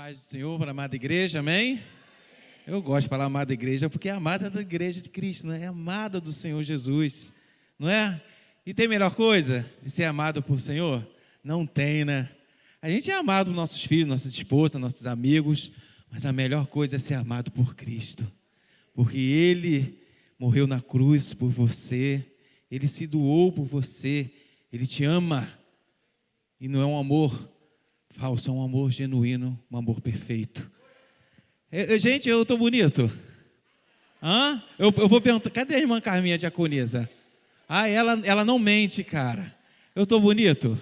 Paz do Senhor para a amada igreja, amém? Eu gosto de falar amada igreja porque é amada da igreja de Cristo, não é? É amada do Senhor Jesus, não é? E tem melhor coisa de ser amado por Senhor? Não tem, né? A gente é amado por nossos filhos, nossas esposas, nossos amigos, mas a melhor coisa é ser amado por Cristo, porque Ele morreu na cruz por você, Ele se doou por você, Ele te ama, e não é um amor falso, é um amor genuíno, um amor perfeito. Gente, eu estou bonito? Hã? Eu vou perguntar, cadê a irmã Carminha diaconisa? Ela não mente, cara. Eu estou bonito?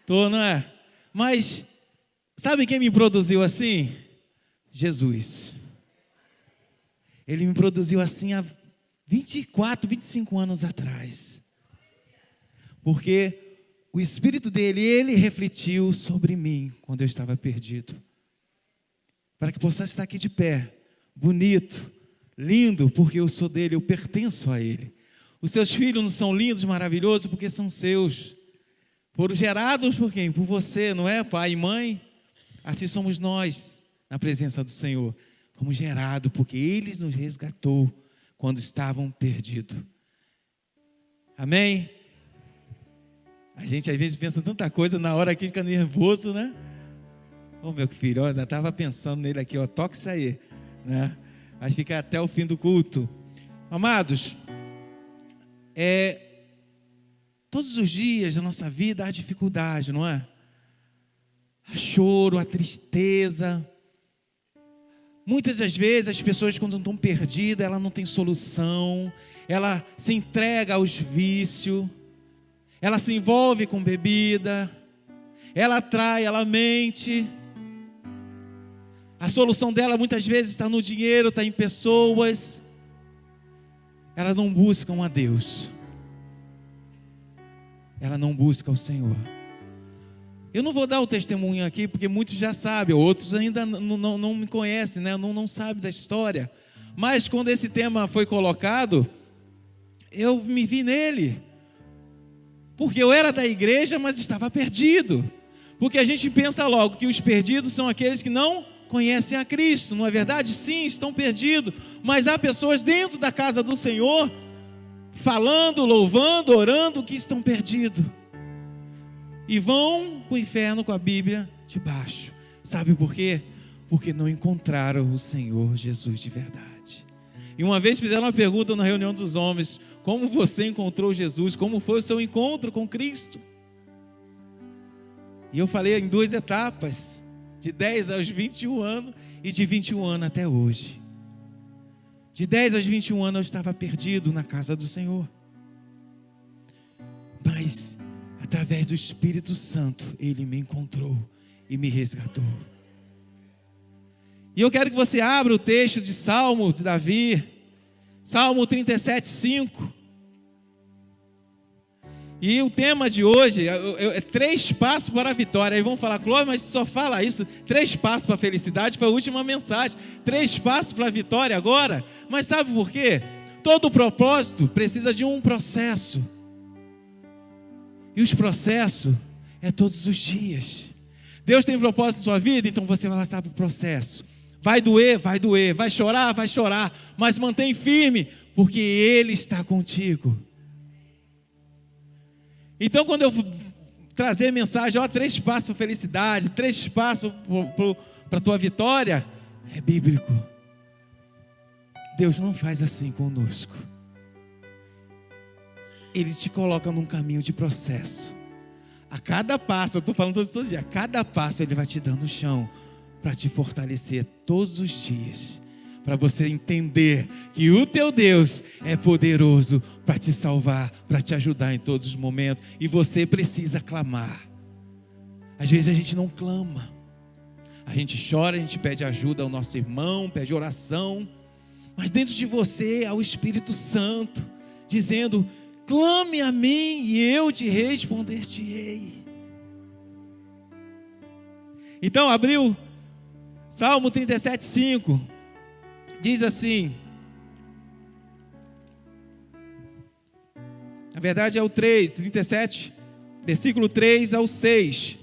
Estou, não é? Mas, sabe quem me produziu assim? Jesus. Ele me produziu assim há 24, 25 anos atrás. Porque o Espírito dele, ele refletiu sobre mim quando eu estava perdido. Para que possa estar aqui de pé, bonito, lindo, porque eu sou dele, eu pertenço a ele. Os seus filhos não são lindos, maravilhosos, porque são seus. Foram gerados por quem? Por você, não é? Pai e mãe. Assim somos nós, na presença do Senhor. Fomos gerados porque ele nos resgatou quando estavam perdidos. Amém? A gente às vezes pensa tanta coisa, na hora aqui fica nervoso, né? Ô meu filho, eu estava pensando nele aqui, ó, toque isso aí, né? Aí fica até o fim do culto. Amados, todos os dias da nossa vida há dificuldade, não é? Há choro, há tristeza. Muitas das vezes as pessoas, quando estão perdidas, ela não tem solução, ela se entrega aos vícios, ela se envolve com bebida, ela atrai, ela mente. A solução dela muitas vezes está no dinheiro, está em pessoas. Elas não buscam a Deus. Ela não busca o Senhor. Eu não vou dar o testemunho aqui, porque muitos já sabem, outros ainda não me conhecem, né? não sabem da história. Mas quando esse tema foi colocado, eu me vi nele. Porque eu era da igreja, mas estava perdido. Porque a gente pensa logo que os perdidos são aqueles que não conhecem a Cristo, não é verdade? Sim, estão perdidos. Mas há pessoas dentro da casa do Senhor, falando, louvando, orando, que estão perdidos. E vão para o inferno com a Bíblia debaixo. Sabe por quê? Porque não encontraram o Senhor Jesus de verdade. E uma vez fizeram uma pergunta na reunião dos homens: como você encontrou Jesus? Como foi o seu encontro com Cristo? E eu falei em 2 etapas, de 10 aos 21 anos e de 21 anos até hoje. De 10 aos 21 anos eu estava perdido na casa do Senhor. Mas através do Espírito Santo, Ele me encontrou e me resgatou. E eu quero que você abra o texto de Salmo de Davi, Salmo 37, 5. E o tema de hoje é 3 passos para a vitória. Aí vão falar, Clóvis, mas só fala isso, 3 passos para a felicidade, foi a última mensagem. 3 passos para a vitória agora. Mas sabe por quê? Todo propósito precisa de um processo. E os processos é todos os dias. Deus tem propósito na sua vida, então você vai passar por processo. Vai doer, vai chorar, mas mantém firme, porque Ele está contigo. Então quando eu trazer mensagem, 3 passos para a felicidade, 3 passos para a tua vitória, é bíblico. Deus não faz assim conosco. Ele te coloca num caminho de processo. A cada passo, eu estou falando sobre isso todo dia, a cada passo Ele vai te dando chão para te fortalecer todos os dias, para você entender que o teu Deus é poderoso para te salvar, para te ajudar em todos os momentos, e você precisa clamar. Às vezes a gente não clama, a gente chora, a gente pede ajuda ao nosso irmão, pede oração, mas dentro de você há o Espírito Santo dizendo: clame a mim e eu te responder-te-ei. Então abriu Salmo 37, 5. Diz assim, na verdade é o 37, versículo 3 ao 6,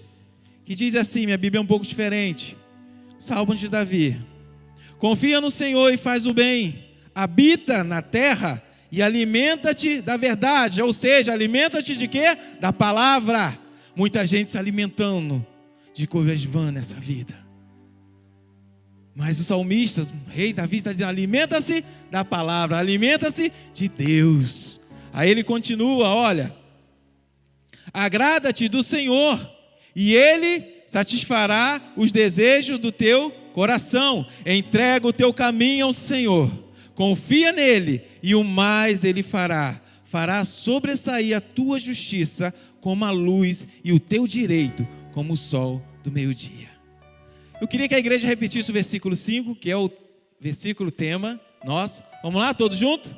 que diz assim, minha Bíblia é um pouco diferente: Salmo de Davi. Confia no Senhor e faz o bem. Habita na terra e alimenta-te da verdade. Ou seja, alimenta-te de quê? Da palavra. Muita gente se alimentando de coisas vãs nessa vida. Mas o salmista, o rei Davi, está dizendo: alimenta-se da palavra, alimenta-se de Deus. Aí ele continua, olha: agrada-te do Senhor, e Ele satisfará os desejos do teu coração. Entrega o teu caminho ao Senhor, confia nele, e o mais Ele fará. Fará sobressair a tua justiça como a luz, e o teu direito como o sol do meio-dia. Eu queria que a igreja repetisse o versículo 5, que é o versículo tema nosso. Vamos lá, todos juntos?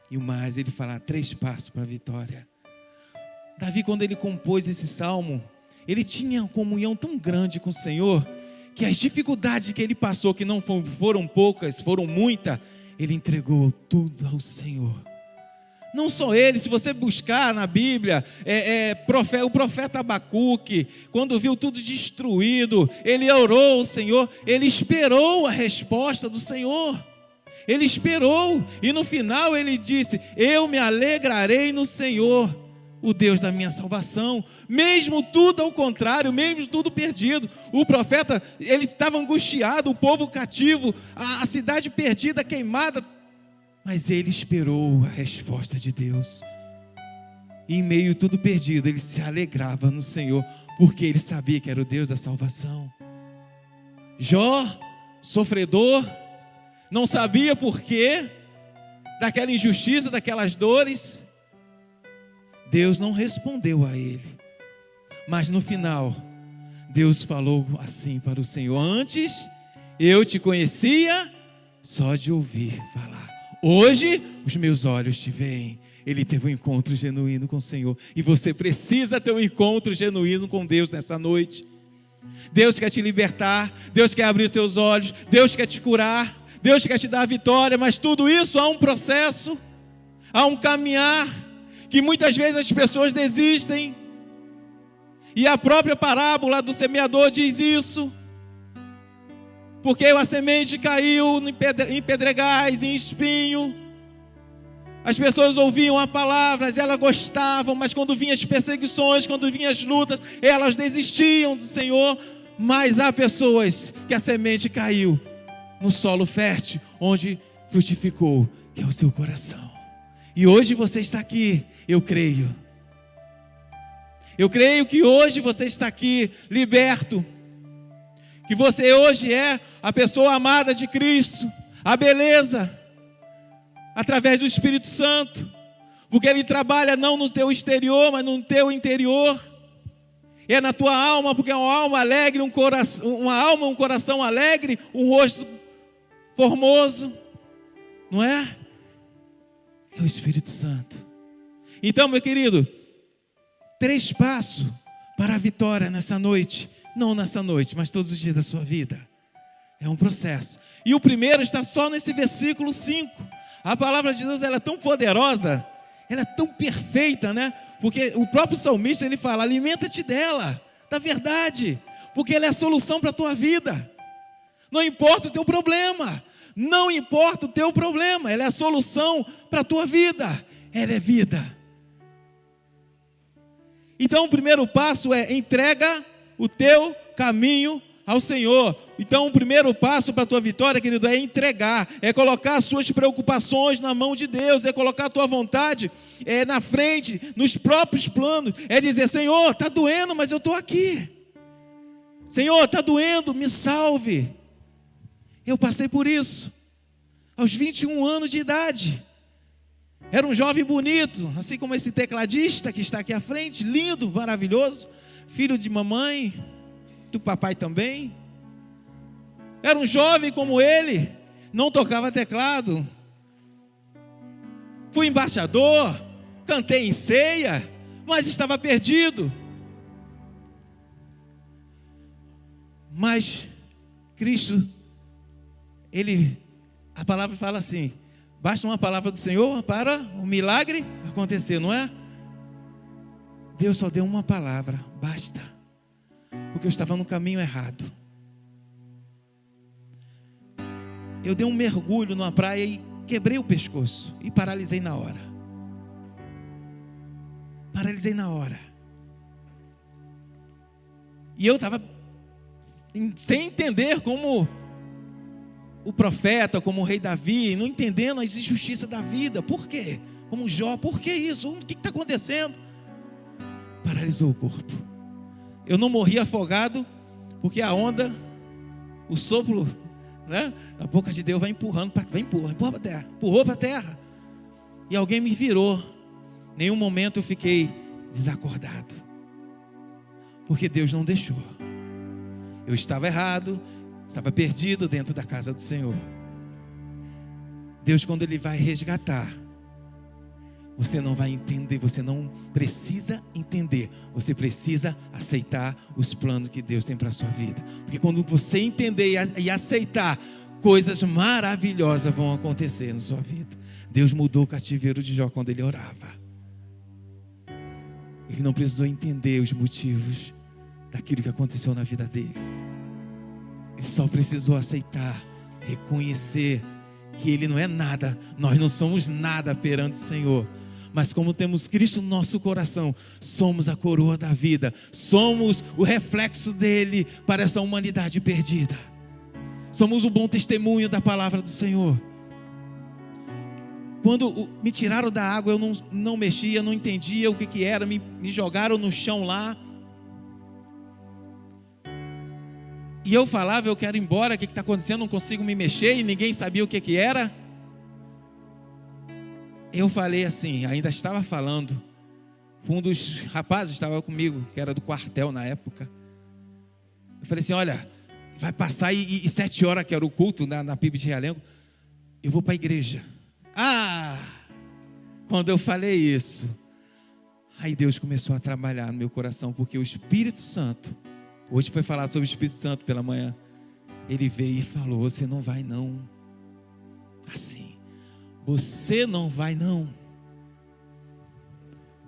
E o mais, ele fará 3 passos para a vitória. Davi, quando ele compôs esse salmo, ele tinha uma comunhão tão grande com o Senhor, que as dificuldades que ele passou, que não foram poucas, foram muitas, ele entregou tudo ao Senhor. Não só ele, se você buscar na Bíblia, o profeta Abacuque, quando viu tudo destruído, ele orou ao Senhor, ele esperou a resposta do Senhor. Ele esperou, e no final ele disse: eu me alegrarei no Senhor, o Deus da minha salvação. Mesmo tudo ao contrário, mesmo tudo perdido, o profeta, ele estava angustiado, o povo cativo, a cidade perdida, queimada, mas ele esperou a resposta de Deus. E em meio a tudo perdido, ele se alegrava no Senhor, porque ele sabia que era o Deus da salvação. Jó, sofredor, não sabia por quê daquela injustiça, daquelas dores. Deus não respondeu a ele. Mas no final, Deus falou assim para o Senhor: antes eu te conhecia só de ouvir falar. Hoje os meus olhos te veem. Ele teve um encontro genuíno com o Senhor. E você precisa ter um encontro genuíno com Deus nessa noite. Deus quer te libertar. Deus quer abrir os teus olhos. Deus quer te curar. Deus quer te dar a vitória. Mas tudo isso há um processo, há um caminhar, que muitas vezes as pessoas desistem. E a própria parábola do semeador diz isso. Porque a semente caiu em pedregais, em espinho. As pessoas ouviam a palavra, elas gostavam, mas quando vinham as perseguições, quando vinham as lutas, elas desistiam do Senhor. Mas há pessoas que a semente caiu no solo fértil, onde frutificou, que é o seu coração. E hoje você está aqui, eu creio. Eu creio que hoje você está aqui liberto. Que você hoje é a pessoa amada de Cristo, a beleza, através do Espírito Santo, porque Ele trabalha não no teu exterior, mas no teu interior. É na tua alma, porque é uma alma alegre, um coração alegre, um rosto formoso, não é? É o Espírito Santo. Então, meu querido, 3 passos para a vitória nessa noite. Não nessa noite, mas todos os dias da sua vida. É um processo. E o primeiro está só nesse versículo 5. A palavra de Deus, ela é tão poderosa, ela é tão perfeita, né? Porque o próprio salmista, ele fala: alimenta-te dela, da verdade, porque ela é a solução para a tua vida. Não importa o teu problema, não importa o teu problema, ela é a solução para a tua vida, ela é vida. Então o primeiro passo é: entrega o teu caminho ao Senhor. Então o primeiro passo para a tua vitória, querido, é entregar, é colocar as suas preocupações na mão de Deus, é colocar a tua vontade na frente, nos próprios planos, é dizer: Senhor, está doendo, mas eu estou aqui. Senhor, está doendo, me salve. Eu passei por isso, aos 21 anos de idade. Era um jovem bonito, assim como esse tecladista que está aqui à frente, lindo, maravilhoso, filho de mamãe, do papai também. Era um jovem como ele, não tocava teclado. Fui embaixador, cantei em ceia, mas estava perdido. Mas Cristo, a palavra fala assim: basta uma palavra do Senhor para o milagre acontecer, não é? Deus só deu uma palavra: basta. Porque eu estava no caminho errado. Eu dei um mergulho numa praia e quebrei o pescoço e paralisei na hora. Paralisei na hora. E eu estava sem entender como o profeta, como o rei Davi, não entendendo as injustiças da vida. Por quê? Como Jó, por que isso? O que está acontecendo? Paralisou o corpo. Eu não morri afogado, porque a onda, o sopro, né, da boca de Deus vai empurrando, empurrou para a terra, empurrou para a terra. E alguém me virou. Em nenhum momento eu fiquei desacordado, porque Deus não deixou. Eu estava errado, estava perdido dentro da casa do Senhor. Deus, quando Ele vai resgatar, você não vai entender, você não precisa entender, você precisa aceitar os planos que Deus tem para a sua vida. Porque quando você entender e aceitar, coisas maravilhosas vão acontecer na sua vida. Deus mudou o cativeiro de Jó quando ele orava. Ele não precisou entender os motivos daquilo que aconteceu na vida dele. Ele só precisou aceitar, reconhecer que ele não é nada, nós não somos nada perante o Senhor. Mas como temos Cristo no nosso coração, somos a coroa da vida, somos o reflexo dele para essa humanidade perdida. Somos o bom testemunho da palavra do Senhor. Quando me tiraram da água, eu não mexia, não entendia o que era, me jogaram no chão lá. E eu falava: eu quero ir embora, o que está acontecendo? Não consigo me mexer, e ninguém sabia o que era. Eu falei assim, ainda estava falando, um dos rapazes estava comigo, que era do quartel na época. Eu falei assim: olha, vai passar e 7 horas, que era o culto na PIB de Realengo, eu vou para a igreja. Quando eu falei isso, aí Deus começou a trabalhar no meu coração, porque o Espírito Santo, hoje foi falado sobre o Espírito Santo pela manhã, ele veio e falou: você não vai não, assim, você não vai não,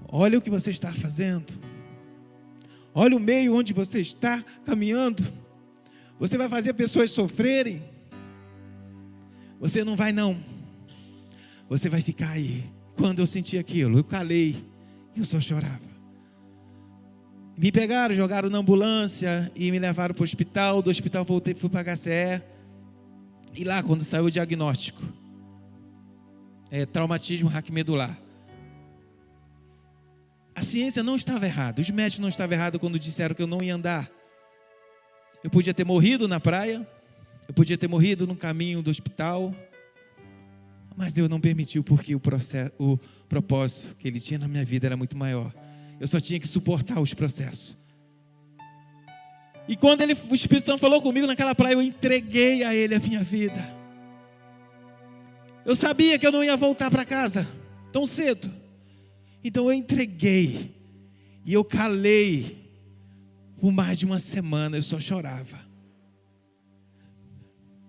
olha o que você está fazendo, olha o meio onde você está caminhando, você vai fazer pessoas sofrerem, você não vai não, você vai ficar aí. Quando eu senti aquilo, eu calei e eu só chorava. Me pegaram, jogaram na ambulância e me levaram para o hospital. Do hospital voltei, fui para a HCE. E lá, quando saiu o diagnóstico, traumatismo raquimedular, a ciência não estava errada, os médicos não estavam errados quando disseram que eu não ia andar. Eu podia ter morrido na praia, eu podia ter morrido no caminho do hospital, mas Deus não permitiu, porque o propósito que Ele tinha na minha vida era muito maior. Eu só tinha que suportar os processos. E quando o Espírito Santo falou comigo naquela praia, eu entreguei a Ele a minha vida. Eu sabia que eu não ia voltar para casa tão cedo. Então eu entreguei. E eu calei. Por mais de uma semana eu só chorava.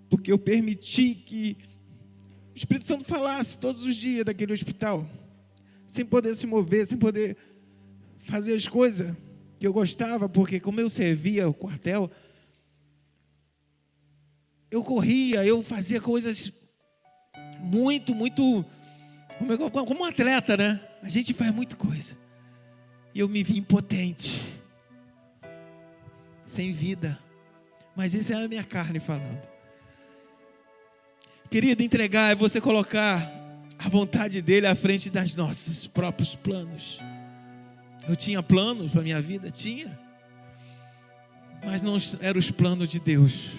Porque eu permiti que o Espírito Santo falasse todos os dias daquele hospital, sem poder se mover, sem poder fazer as coisas que eu gostava, porque como eu servia o quartel, eu corria, eu fazia coisas muito, como um atleta, né? A gente faz muita coisa. E eu me vi impotente, sem vida. Mas isso é a minha carne falando. Querido, entregar é você colocar a vontade dele à frente das nossos próprios planos. Eu tinha planos para a minha vida? Tinha. Mas não eram os planos de Deus.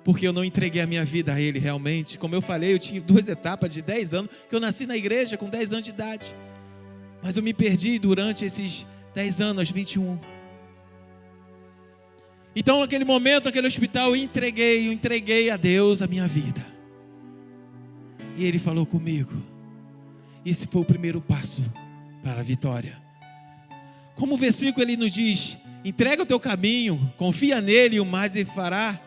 Porque eu não entreguei a minha vida a Ele realmente. Como eu falei, eu tinha 2 etapas de 10 anos, que eu nasci na igreja com 10 anos de idade. Mas eu me perdi durante esses 10 anos, aos 21. Então, naquele momento, naquele hospital, eu entreguei a Deus a minha vida. E Ele falou comigo. Esse foi o primeiro passo para a vitória. Como o versículo ele nos diz: entrega o teu caminho, confia nele e o mais ele fará.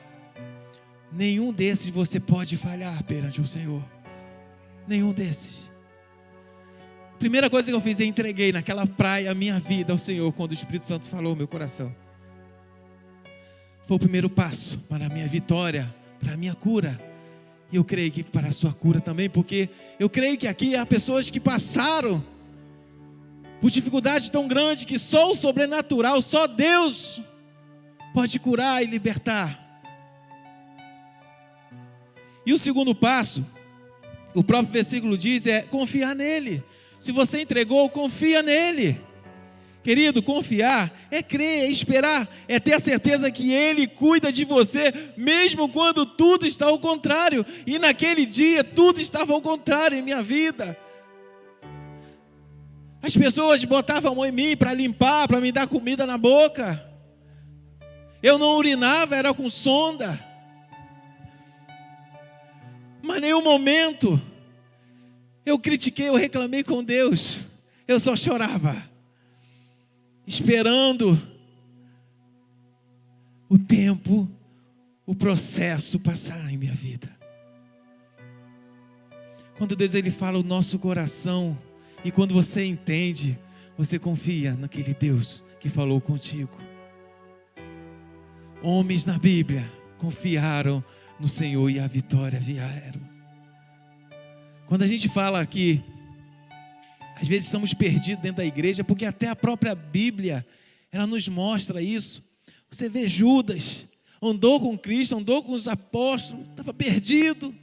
Nenhum desses você pode falhar perante o Senhor. Nenhum desses. Primeira coisa que eu fiz, eu entreguei naquela praia a minha vida ao Senhor, quando o Espírito Santo falou no meu coração. Foi o primeiro passo para a minha vitória, para a minha cura. E eu creio que para a sua cura também, porque eu creio que aqui há pessoas que passaram por dificuldade tão grande que só o sobrenatural, só Deus pode curar e libertar. E o segundo passo, o próprio versículo diz, é confiar nele. Se você entregou, confia nele. Querido, confiar é crer, é esperar, é ter a certeza que Ele cuida de você, mesmo quando tudo está ao contrário. E naquele dia, tudo estava ao contrário em minha vida. As pessoas botavam a mão em mim para limpar, para me dar comida na boca. Eu não urinava, era com sonda. Mas em nenhum momento eu critiquei, eu reclamei com Deus. Eu só chorava, esperando o tempo, o processo passar em minha vida. Quando Deus ele fala o nosso coração, e quando você entende, você confia naquele Deus que falou contigo. Homens na Bíblia confiaram no Senhor e a vitória vieram. Quando a gente fala que às vezes estamos perdidos dentro da igreja, porque até a própria Bíblia, ela nos mostra isso. Você vê Judas, andou com Cristo, andou com os apóstolos, estava perdido,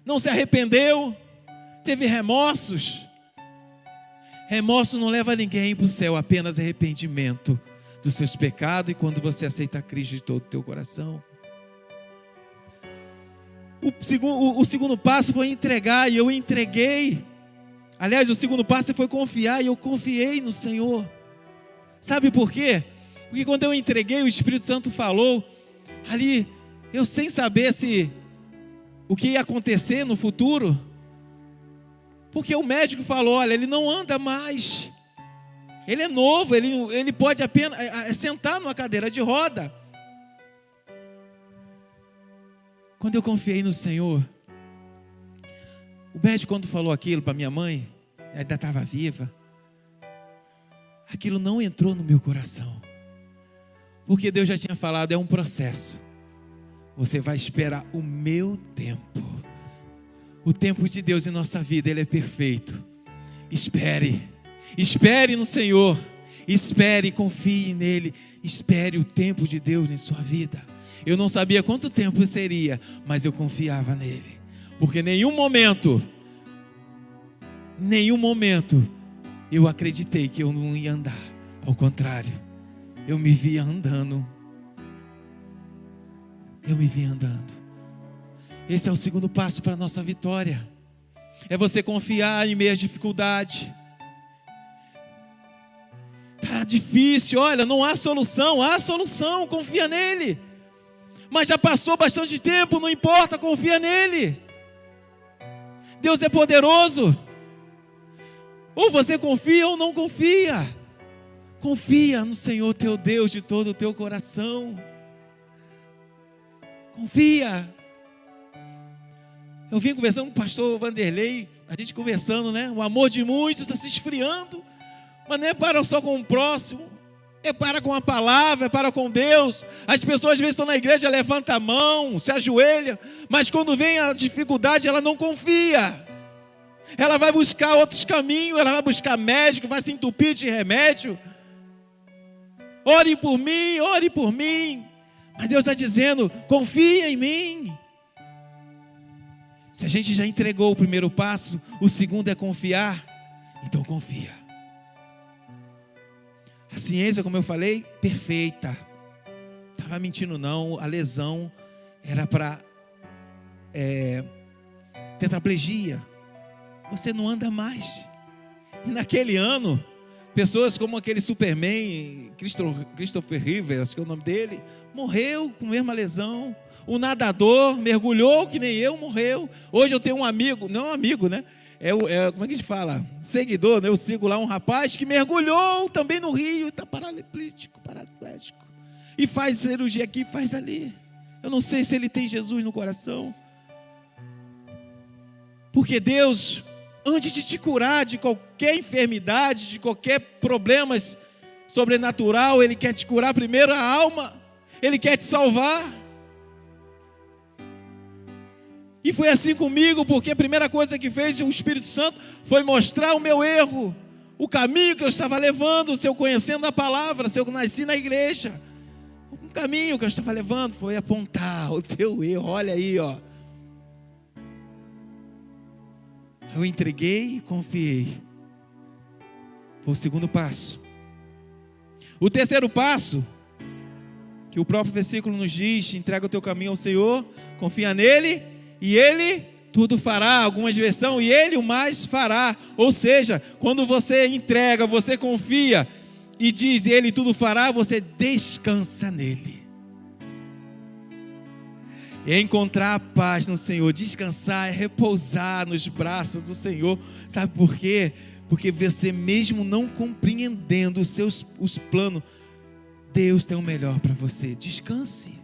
não se arrependeu, teve remorsos. Remorso não leva ninguém para o céu, apenas arrependimento dos seus pecados, e quando você aceita Cristo de todo o teu coração. O segundo passo foi entregar, e eu entreguei. Aliás, o segundo passo foi confiar, e eu confiei no Senhor. Sabe por quê? Porque quando eu entreguei, o Espírito Santo falou ali, eu sem saber o que ia acontecer no futuro, porque o médico falou, olha, ele não anda mais, ele é novo, ele pode apenas sentar numa cadeira de roda. Quando eu confiei no Senhor, o médico quando falou aquilo para minha mãe, ainda estava viva, aquilo não entrou no meu coração, porque Deus já tinha falado, é um processo, você vai esperar o meu tempo. O tempo de Deus em nossa vida, Ele é perfeito. Espere no Senhor, espere, confie nele, espere o tempo de Deus em sua vida. Eu não sabia quanto tempo seria, mas eu confiava nele, porque nenhum momento eu acreditei que eu não ia andar, ao contrário, eu me via andando. Esse é o segundo passo para a nossa vitória. É você confiar em meio à dificuldade. Está difícil, olha, não há solução, confia nele. Mas já passou bastante tempo, não importa, confia nele. Deus é poderoso. Ou você confia ou não confia. Confia no Senhor teu Deus de todo o teu coração. Confia. Eu vim conversando com o pastor Vanderlei, a gente conversando, né? O amor de muitos está se esfriando, mas não é para só com o próximo, é para com a palavra, é para com Deus. As pessoas às vezes estão na igreja, levantam a mão, se ajoelham, mas quando vem a dificuldade, ela não confia. Ela vai buscar outros caminhos, ela vai buscar médico, vai se entupir de remédio. Ore por mim. Mas Deus está dizendo, confia em mim. Se a gente já entregou o primeiro passo, o segundo é confiar, então confia. A ciência, como eu falei, perfeita. Não estava mentindo não, a lesão era para tetraplegia. Você não anda mais. E naquele ano, pessoas como aquele Superman, Christopher Reeve, acho que é o nome dele, morreu com a mesma lesão. O nadador mergulhou que nem eu, morreu. Hoje eu tenho um amigo, não um amigo, né? Como é que a gente fala? Seguidor, né? Eu sigo lá um rapaz que mergulhou também no rio, está paraplético. E faz cirurgia aqui, faz ali. Eu não sei se ele tem Jesus no coração. Porque Deus, antes de te curar de qualquer enfermidade, de qualquer problema sobrenatural. Ele quer te curar primeiro a alma. Ele quer te salvar. E foi assim comigo, porque a primeira coisa que fez o Espírito Santo foi mostrar o meu erro, o caminho que eu estava levando, se eu conhecendo a palavra, se eu nasci na igreja. O caminho que eu estava levando foi apontar o teu erro. Olha aí, ó. Eu entreguei e confiei. Foi o segundo passo. O terceiro passo, que o próprio versículo nos diz: entrega o teu caminho ao Senhor, confia nele e ele tudo fará. Algumas versões, e ele o mais fará. Ou seja, quando você entrega, você confia e diz ele tudo fará, você descansa nele. É encontrar a paz no Senhor. Descansar é repousar nos braços do Senhor. Sabe por quê? Porque você mesmo não compreendendo os planos, Deus tem o melhor para você. Descanse.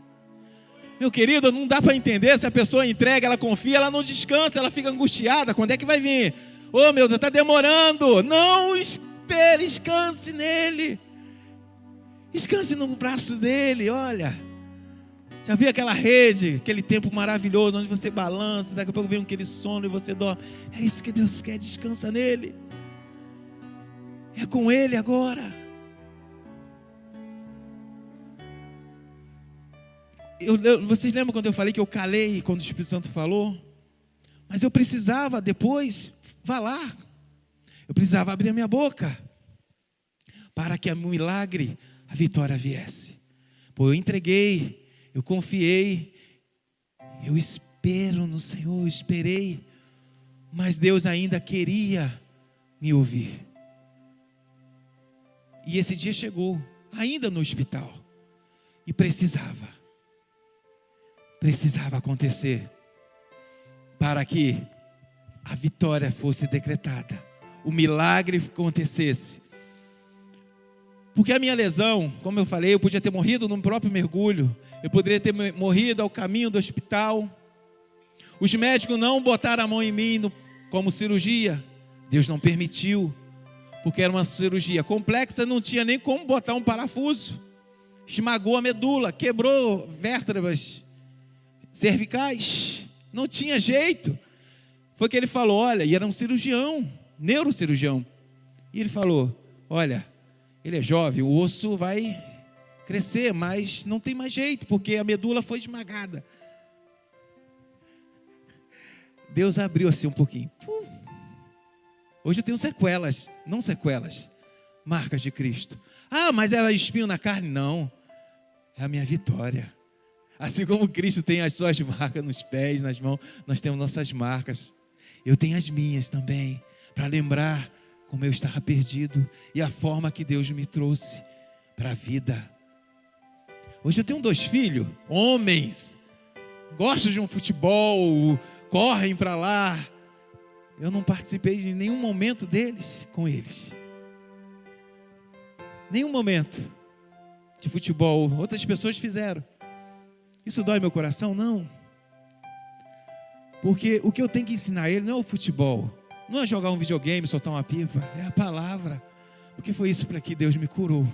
Meu querido, não dá para entender. Se a pessoa entrega, ela confia, ela não descansa, ela fica angustiada. Quando é que vai vir? Oh meu Deus, está demorando. Não espere, descanse nele. Descanse nos braços dele. Olha, já viu aquela rede, aquele tempo maravilhoso onde você balança, daqui a pouco vem aquele sono e você dorme. É isso que Deus quer, descansa nele. É com ele agora. Vocês lembram quando eu falei que eu calei quando o Espírito Santo falou? Mas eu precisava depois falar. Eu precisava abrir a minha boca para que o milagre, a vitória viesse. Pô, eu entreguei. Eu confiei, eu espero no Senhor, eu esperei, mas Deus ainda queria me ouvir. E esse dia chegou, ainda no hospital, e precisava acontecer, para que a vitória fosse decretada, o milagre acontecesse. Porque a minha lesão, como eu falei, eu podia ter morrido no próprio mergulho. Eu poderia ter morrido ao caminho do hospital. Os médicos não botaram a mão em mim como cirurgia. Deus não permitiu. Porque era uma cirurgia complexa, não tinha nem como botar um parafuso. Esmagou a medula, quebrou vértebras cervicais. Não tinha jeito. Foi que ele falou, olha, e era um cirurgião, neurocirurgião. E ele falou, olha, ele é jovem, o osso vai crescer, mas não tem mais jeito, porque a medula foi esmagada. Deus abriu assim um pouquinho. Hoje eu tenho sequelas, não sequelas, marcas de Cristo. Ah, mas é espinho na carne? Não, é a minha vitória. Assim como Cristo tem as suas marcas nos pés, nas mãos, nós temos nossas marcas. Eu tenho as minhas também, para lembrar como eu estava perdido e a forma que Deus me trouxe para a vida. Hoje eu tenho 2 filhos, homens, gostam de um futebol, correm para lá. Eu não participei de nenhum momento deles com eles. Nenhum momento de futebol. Outras pessoas fizeram. Isso dói meu coração? Não. Porque o que eu tenho que ensinar a ele não é o futebol. Não é jogar um videogame, soltar uma pipa. É a palavra. Porque foi isso para que Deus me curou.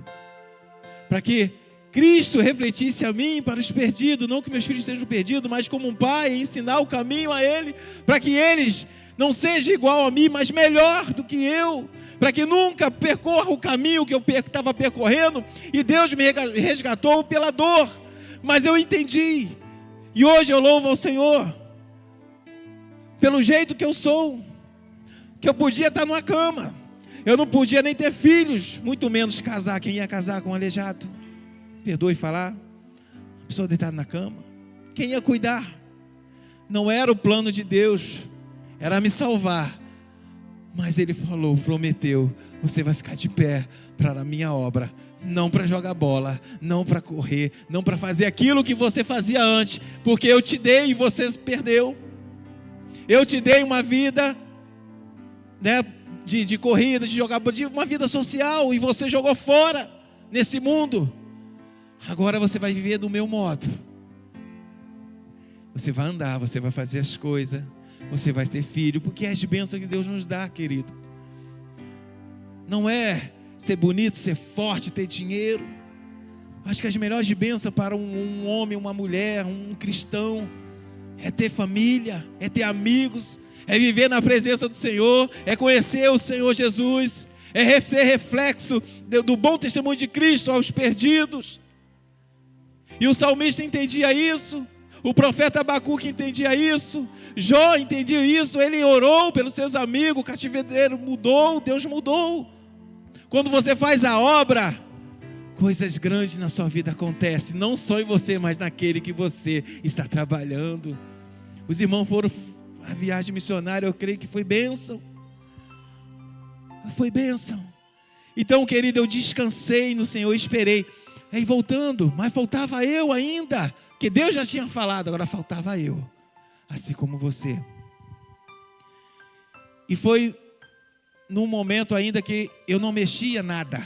Para que Cristo refletisse a mim para os perdidos. Não que meus filhos estejam perdidos, mas como um pai, ensinar o caminho a ele. Para que eles não sejam igual a mim, mas melhor do que eu. Para que nunca percorra o caminho que eu estava percorrendo. E Deus me resgatou pela dor. Mas eu entendi. E hoje eu louvo ao Senhor. Pelo jeito que eu sou. Que eu podia estar numa cama. Eu não podia nem ter filhos. Muito menos casar. Quem ia casar com um aleijado? Perdoe falar. A pessoa deitada na cama. Quem ia cuidar? Não era o plano de Deus. Era me salvar. Mas Ele falou, prometeu. Você vai ficar de pé para a minha obra. Não para jogar bola. Não para correr. Não para fazer aquilo que você fazia antes. Porque eu te dei e você perdeu. Eu te dei uma vida, né, de corrida, de jogar, de uma vida social, e você jogou fora nesse mundo. Agora você vai viver do meu modo. Você vai andar, você vai fazer as coisas, você vai ter filho, porque é as bênçãos que Deus nos dá, querido. não é ser bonito, ser forte, ter dinheiro. Acho que as melhores bênçãos para um homem, uma mulher, um cristão, é ter família, é ter amigos, é viver na presença do Senhor, é conhecer o Senhor Jesus, é ser reflexo do bom testemunho de Cristo aos perdidos. E o salmista entendia isso, o profeta Abacuque entendia isso, Jó entendia isso, ele orou pelos seus amigos, o cativeiro mudou, Deus mudou. Quando você faz a obra, coisas grandes na sua vida acontecem, não só em você, mas naquele que você está trabalhando. Os irmãos foram à viagem missionária, eu creio que foi bênção. Foi bênção. Então, querido, eu descansei no Senhor, esperei. Aí voltando, mas faltava eu ainda, que Deus já tinha falado, agora faltava eu, assim como você. E foi num momento ainda que eu não mexia nada.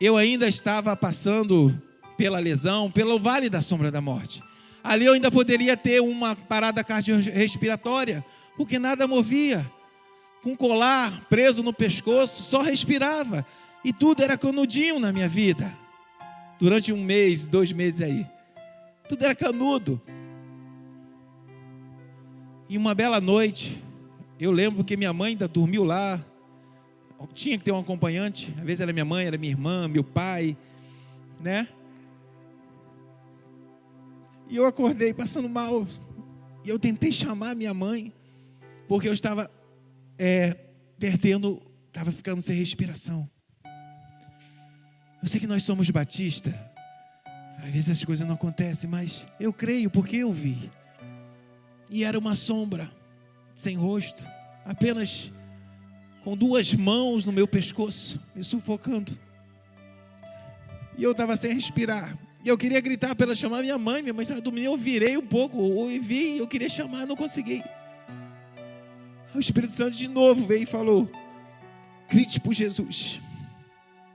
Eu ainda estava passando pela lesão, pelo vale da sombra da morte. Ali eu ainda poderia ter uma parada cardiorrespiratória, porque nada movia. Com colar preso no pescoço, só respirava. E tudo era canudinho na minha vida. Durante 1 mês, 2 meses aí. Tudo era canudo. E uma bela noite, eu lembro que minha mãe ainda dormiu lá. Tinha que ter um acompanhante. Às vezes era minha mãe, era minha irmã, meu pai, né? E eu acordei passando mal. E eu tentei chamar minha mãe, porque eu estava perdendo, estava ficando sem respiração. Eu sei que nós somos batistas, às vezes as coisas não acontecem, mas eu creio porque eu vi. E era uma sombra, sem rosto, apenas com 2 mãos no meu pescoço, me sufocando. E eu estava sem respirar. E eu queria gritar para ela chamar minha mãe estava dormindo. Eu virei um pouco, eu queria chamar, não consegui. O Espírito Santo de novo veio e falou: grite por Jesus,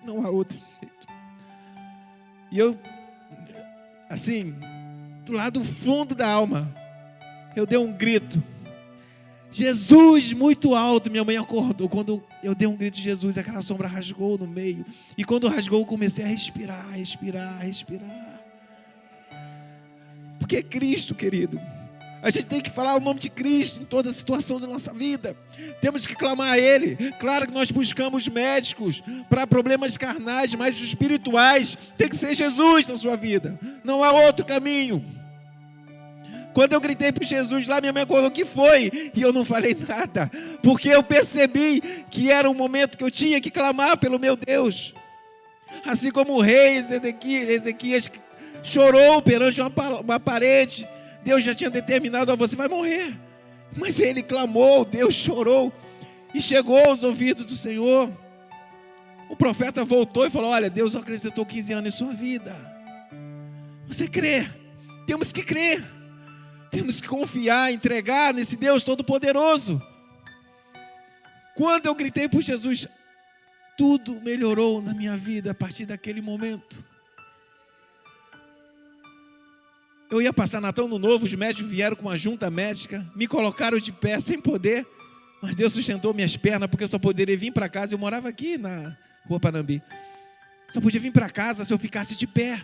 não há outro jeito. E eu, assim, do lado fundo da alma, eu dei um grito, Jesus, muito alto. Minha mãe acordou. Quando eu dei um grito de Jesus, aquela sombra rasgou no meio. E quando rasgou, eu comecei a respirar. Porque é Cristo, querido. A gente tem que falar o nome de Cristo em toda situação da nossa vida. Temos que clamar a Ele. Claro que nós buscamos médicos para problemas carnais, mas os espirituais tem que ser Jesus na sua vida. Não há outro caminho. Quando eu gritei para Jesus lá, minha mãe falou: o que foi? E eu não falei nada, porque eu percebi que era um momento que eu tinha que clamar pelo meu Deus. Assim como o rei Ezequias chorou perante uma parede. Deus já tinha determinado: você vai morrer. Mas ele clamou, Deus chorou e chegou aos ouvidos do Senhor. O profeta voltou e falou: olha, Deus acrescentou 15 anos em sua vida. Você crê? Temos que crer. Temos que confiar, entregar nesse Deus Todo-Poderoso. Quando eu gritei por Jesus, tudo melhorou na minha vida a partir daquele momento. Eu ia passar Natal no Novo, os médicos vieram com uma junta médica, me colocaram de pé sem poder, mas Deus sustentou minhas pernas, porque eu só poderia vir para casa. Eu morava aqui na Rua Panambi. Só podia vir para casa se eu ficasse de pé.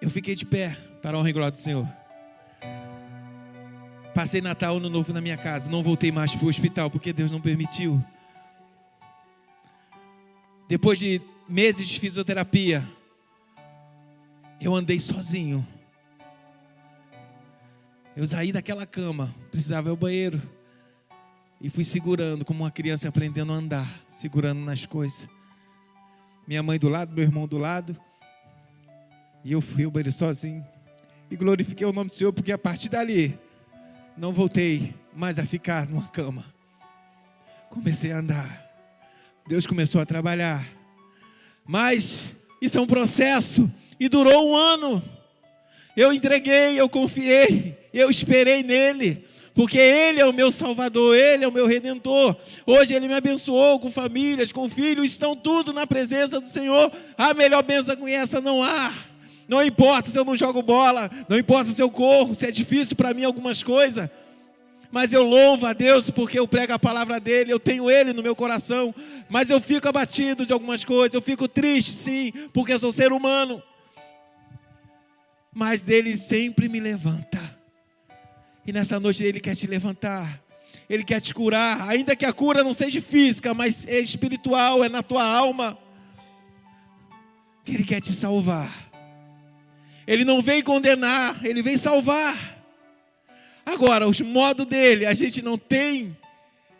Eu fiquei de pé para a honra e glória do Senhor. Passei Natal, Ano Novo na minha casa. Não voltei mais para o hospital, porque Deus não permitiu. Depois de meses de fisioterapia, eu andei sozinho. Eu saí daquela cama, precisava ir ao banheiro, e fui segurando, como uma criança aprendendo a andar, segurando nas coisas. Minha mãe do lado, meu irmão do lado, e eu fui ao banheiro sozinho. E glorifiquei o nome do Senhor, porque a partir dali, não voltei mais a ficar numa cama. Comecei a andar. Deus começou a trabalhar. Mas isso é um processo. E durou 1 ano. Eu entreguei, eu confiei, eu esperei nele. Porque Ele é o meu Salvador, Ele é o meu Redentor. Hoje Ele me abençoou com famílias, com filhos. Estão tudo na presença do Senhor. A melhor bênção que essa não há. Não importa se eu não jogo bola, não importa se eu corro, se é difícil para mim algumas coisas. mas eu louvo a Deus porque eu prego a palavra dele, eu tenho ele no meu coração, mas eu fico abatido de algumas coisas, eu fico triste, sim, porque eu sou ser humano, mas dele sempre me levanta, e nessa noite ele quer te levantar, ele quer te curar, ainda que a cura não seja física, mas é espiritual, é na tua alma, ele quer te salvar, ele não vem condenar, ele vem salvar. Agora, os modos dele, a gente não tem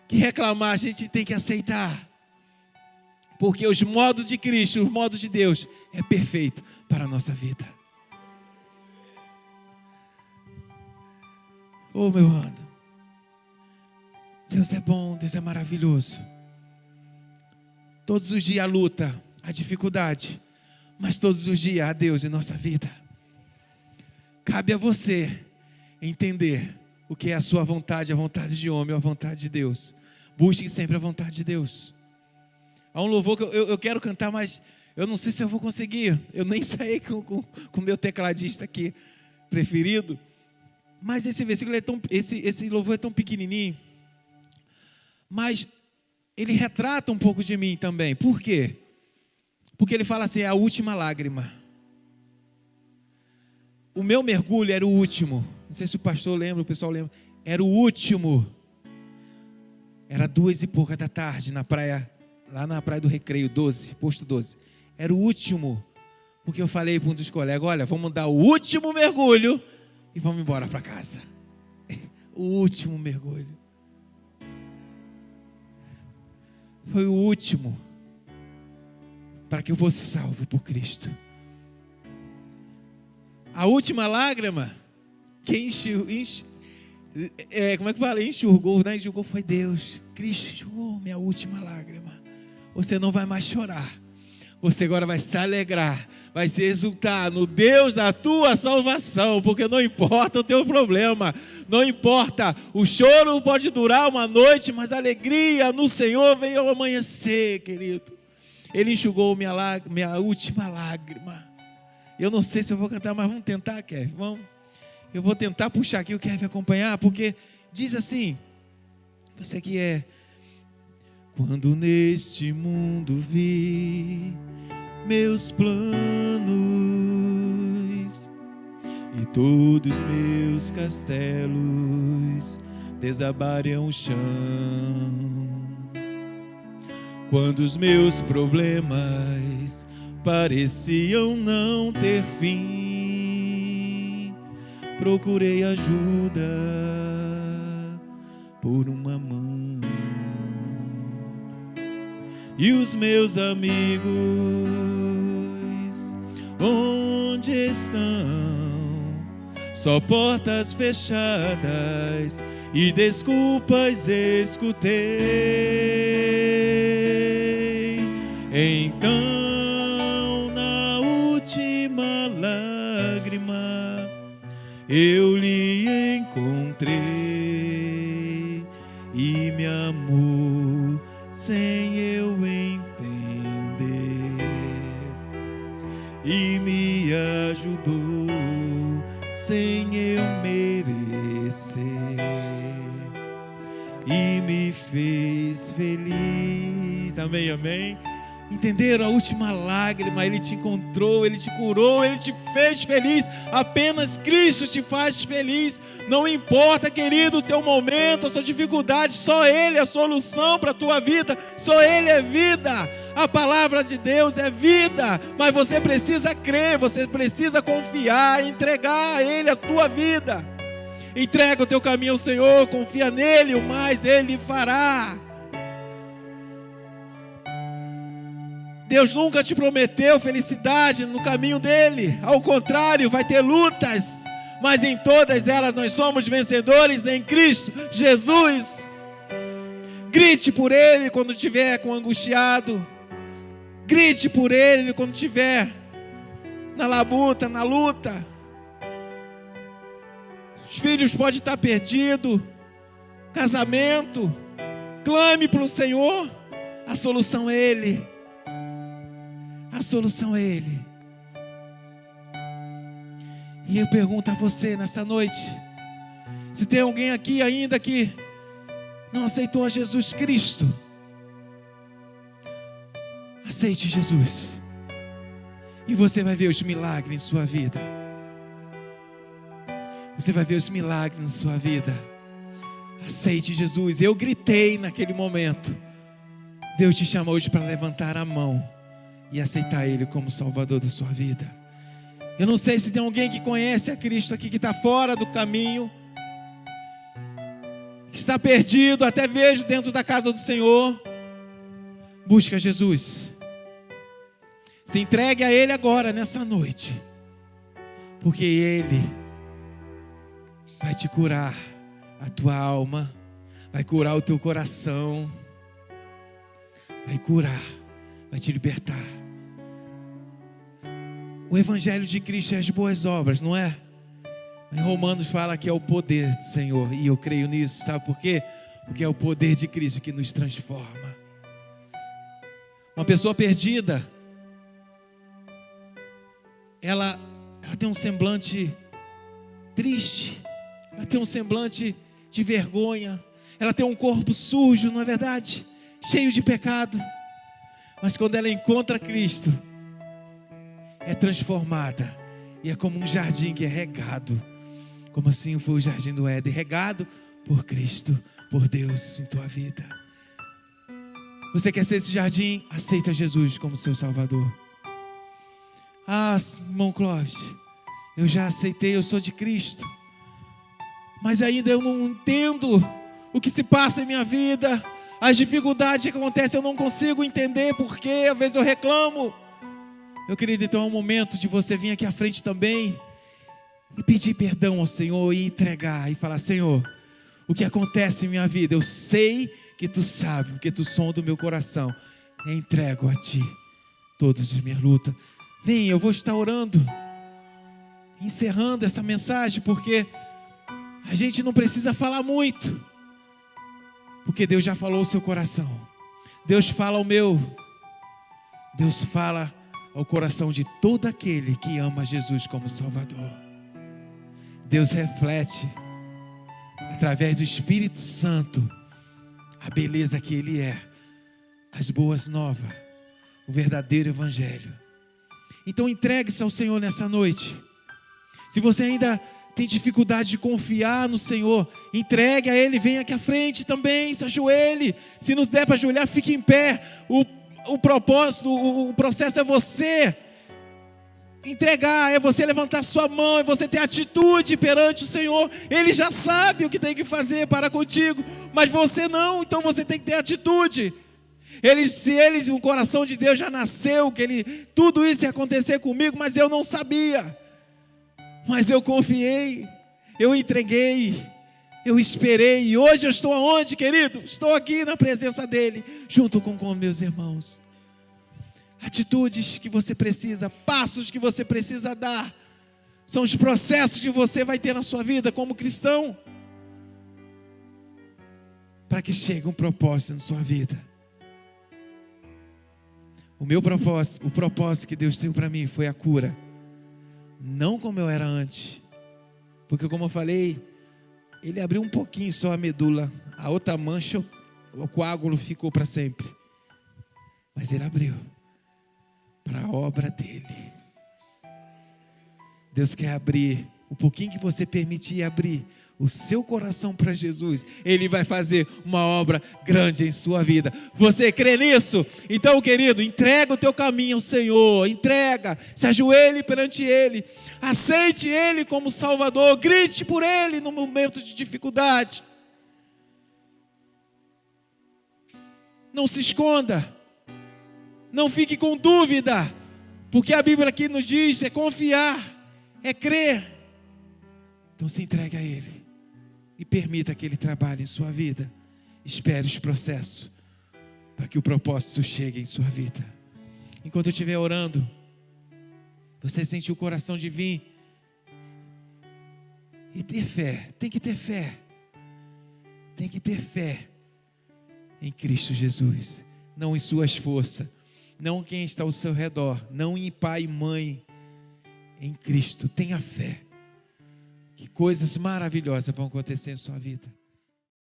que reclamar, a gente tem que aceitar. Porque os modos de Cristo, os modos de Deus, é perfeito para a nossa vida. Oh, meu amado, Deus é bom, Deus é maravilhoso. Todos os dias a luta, a dificuldade, mas todos os dias há Deus em nossa vida. Cabe a você entender o que é a sua vontade, a vontade de homem ou a vontade de Deus. Busque sempre a vontade de Deus. Há um louvor que eu quero cantar, mas eu não sei se eu vou conseguir. Eu nem saí com o meu tecladista aqui preferido. Mas esse versículo esse louvor é tão pequenininho. Mas ele retrata um pouco de mim também. Por quê? Porque ele fala assim, é a última lágrima. O meu mergulho era o último. Não sei se o pastor lembra, o pessoal lembra. Era o último. Era 2:00 da tarde na praia, lá na praia do Recreio 12, posto 12. Era o último. Porque eu falei para um dos colegas, olha, vamos dar o último mergulho e vamos embora para casa. O último mergulho. Foi o último para que eu fosse salvo por Cristo. A última lágrima, quem como é que fala? Enxugou, né? Enxugou foi Deus. Cristo enxugou minha última lágrima. Você não vai mais chorar. Você agora vai se alegrar. Vai se exultar no Deus da tua salvação. Porque não importa o teu problema. Não importa. O choro pode durar uma noite, mas a alegria no Senhor veio ao amanhecer, querido. Ele enxugou minha última lágrima. Eu não sei se eu vou cantar, mas vamos tentar, Kevin. Vamos. Eu vou tentar puxar aqui o Kevin acompanhar, porque diz assim, você que é: quando neste mundo vi meus planos e todos meus castelos desabarem ao chão, quando os meus problemas pareciam não ter fim, procurei ajuda por uma mão, e os meus amigos onde estão? Só portas fechadas e desculpas escutei. Então, na última lágrima, eu lhe encontrei e me amou sem eu entender e me ajudou sem eu merecer e me fez feliz. Amém, amém. Entenderam? A última lágrima, Ele te encontrou, Ele te curou, Ele te fez feliz. Apenas Cristo te faz feliz. Não importa, querido, o teu momento, a sua dificuldade, só Ele é a solução para a tua vida, só Ele é vida. A palavra de Deus é vida, mas você precisa crer, você precisa confiar, entregar a Ele a tua vida. Entrega o teu caminho ao Senhor, confia nele, o mais Ele fará. Deus nunca te prometeu felicidade no caminho dele. Ao contrário, vai ter lutas, mas em todas elas nós somos vencedores em Cristo Jesus. Grite por Ele quando estiver angustiado. Grite por Ele quando estiver na labuta, na luta. Os filhos podem estar perdidos, casamento. Clame para o Senhor. A solução é Ele. A solução é Ele. E eu pergunto a você nessa noite: Se tem alguém aqui ainda que não aceitou a Jesus Cristo, aceite Jesus. E você vai ver os milagres em sua vida. Você vai ver os milagres na sua vida. Aceite Jesus. Eu gritei naquele momento. Deus te chama hoje para levantar a mão e aceitar Ele como Salvador da sua vida. Eu não sei se tem alguém que conhece a Cristo aqui, que está fora do caminho, que está perdido, até vejo dentro da casa do Senhor. Busca Jesus. Se entregue a Ele agora, nessa noite, porque Ele vai te curar a tua alma, vai curar o teu coração, vai curar, vai te libertar. O Evangelho de Cristo é as boas obras, não é? Em Romanos fala que é o poder do Senhor, e eu creio nisso, sabe por quê? Porque é o poder de Cristo que nos transforma. Uma pessoa perdida, ela tem um semblante triste, ela tem um semblante de vergonha, ela tem um corpo sujo, não é verdade? Cheio de pecado. Mas quando ela encontra Cristo, é transformada, e é como um jardim que é regado, como assim foi o jardim do Éden, regado por Cristo, por Deus em tua vida. Você quer ser esse jardim? Aceita Jesus como seu Salvador. Ah, irmão Clóvis, eu já aceitei, eu sou de Cristo, mas ainda eu não entendo o que se passa em minha vida, as dificuldades que acontecem, eu não consigo entender porque às vezes eu reclamo. Meu querido, então é um momento de você vir aqui à frente também e pedir perdão ao Senhor e entregar e falar: Senhor, o que acontece em minha vida, eu sei que Tu sabe, porque Tu sonda o meu coração, eu entrego a Ti todas as minhas lutas. Vem, eu vou estar orando, encerrando essa mensagem, porque a gente não precisa falar muito, porque Deus já falou o seu coração. Deus fala ao meu. Deus fala ao coração de todo aquele que ama Jesus como Salvador. Deus reflete, através do Espírito Santo, a beleza que Ele é, as boas novas, o verdadeiro Evangelho. Então entregue-se ao Senhor nessa noite. Se você ainda tem dificuldade de confiar no Senhor, entregue a Ele, venha aqui à frente também, se ajoelhe. Se nos der para ajoelhar, fique em pé. O propósito, o processo é você entregar, é você levantar sua mão, é você ter atitude perante o Senhor. Ele já sabe o que tem que fazer para contigo, mas você não, então você tem que ter atitude. O coração de Deus já nasceu, tudo isso ia acontecer comigo, mas eu não sabia. Mas eu confiei, eu entreguei, eu esperei, e hoje eu estou aonde, querido? Estou aqui na presença dEle, junto com meus irmãos. Atitudes que você precisa, passos que você precisa dar, são os processos que você vai ter na sua vida como cristão, para que chegue um propósito na sua vida. O propósito que Deus tem para mim foi a cura. Não como eu era antes, porque como eu falei, Ele abriu um pouquinho só a medula, a outra mancha, o coágulo ficou para sempre. Mas Ele abriu para a obra dEle. Deus quer abrir, o pouquinho que você permitir abrir o seu coração para Jesus, Ele vai fazer uma obra grande em sua vida. Você crê nisso? Então, querido, entrega o teu caminho ao Senhor, entrega, se ajoelhe perante Ele, aceite Ele como Salvador, grite por Ele no momento de dificuldade. Não se esconda, não fique com dúvida, porque a Bíblia aqui nos diz, é confiar, é crer. Então se entregue a Ele e permita que Ele trabalhe em sua vida. Espere os processos para que o propósito chegue em sua vida. Enquanto eu estiver orando, você sente o coração de vir e ter fé. Tem que ter fé. Tem que ter fé em Cristo Jesus, não em suas forças, não em quem está ao seu redor, não em pai e mãe, em Cristo. Tenha fé que coisas maravilhosas vão acontecer em sua vida.